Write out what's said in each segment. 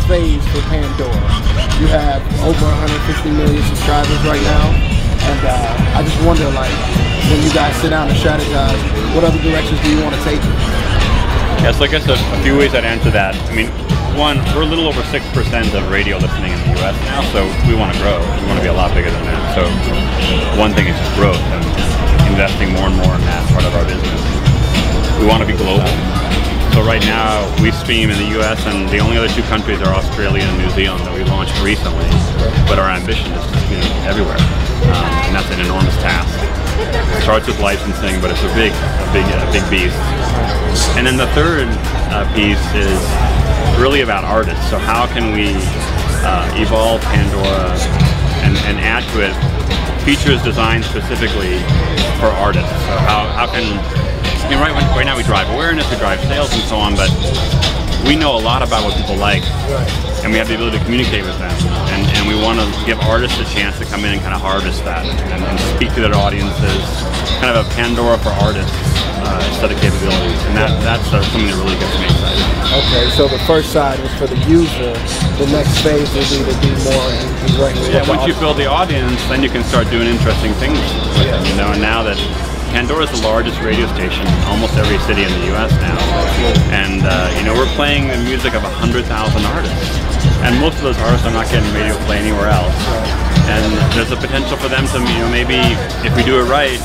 phase for Pandora? You have over 150 million subscribers right now, and I just wonder, like, when you guys sit down and strategize, what other directions do you want to take? Yes, I guess a few ways I'd answer that. I mean, one, we're a little over 6% of radio listening in the US now, so we want to grow. We want to be a lot bigger than that. So one thing is just growth and investing more and more in that part of our business. We want to be global. So right now we stream in the US, and the only other two countries are Australia and New Zealand that we launched recently. But our ambition is to stream everywhere, and that's an enormous task. It starts with licensing, but it's a big beast. And then the third piece is really about artists. So how can we evolve Pandora and add to it features designed specifically for artists? So how can, you know, right now we drive awareness, we drive sales and so on, but we know a lot about what people like, and we have the ability to communicate with them, and we want to give artists a chance to come in and kind of harvest that and speak to their audiences, kind of a Pandora for artists set of capabilities, and that's something that really gets me excited. Okay, so the first side was for the user, the next phase will be to be more direct. Yeah, once you build the audience, then you can start doing interesting things with them, you know, and now that Pandora is the largest radio station in almost every city in the US now, and you know, we're playing the music of 100,000 artists, and most of those artists are not getting radio play anywhere else, and there's a potential for them to, you know, maybe if we do it right,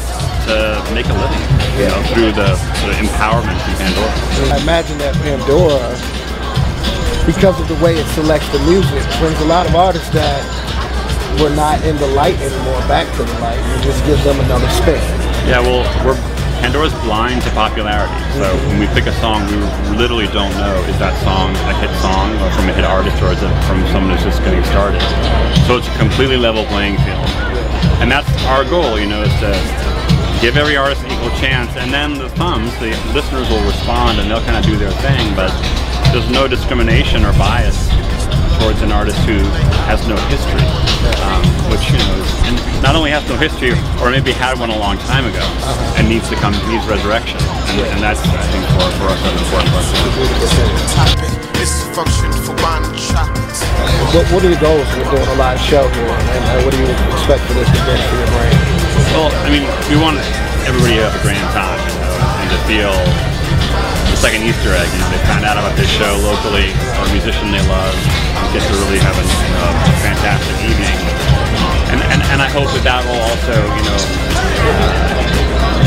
to make a living, you know, through the empowerment in Pandora. I imagine that Pandora, because of the way it selects the music, brings a lot of artists that were not in the light anymore back to the light, and just gives them another spin. Yeah, well, Pandora's blind to popularity, so when we pick a song, we literally don't know, is that song a hit song, or from a hit artist, or is it from someone who's just getting started? So it's a completely level playing field. And that's our goal, you know, is to give every artist an equal chance, and then the listeners will respond and they'll kind of do their thing, but there's no discrimination or bias towards an artist who has no history, which, you know, not only has no history, or maybe had one a long time ago, and needs resurrection, and that's, I think, for us, an important part. What are your goals for doing a live show here, and what do you expect for this to bring for your brand? Well, I mean, we want everybody to have a grand time, you know, and to feel it's like an Easter egg. You know, they found out about this show locally, or a musician they love, get to really have a fantastic evening. And I hope that will also, you know,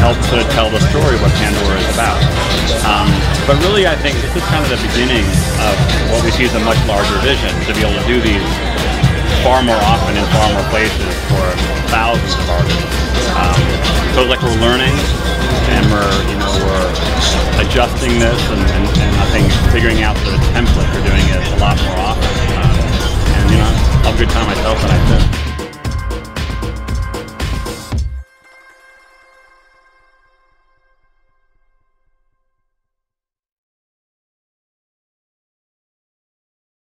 help to tell the story of what Pandora is about. But really, I think this is kind of the beginning of what we see as a much larger vision, to be able to do these far more often in far more places for thousands of artists. So it's like we're learning, and we're adjusting this, and I think figuring out the template for doing it a lot more often. And you know, I'll have a good time myself when I do.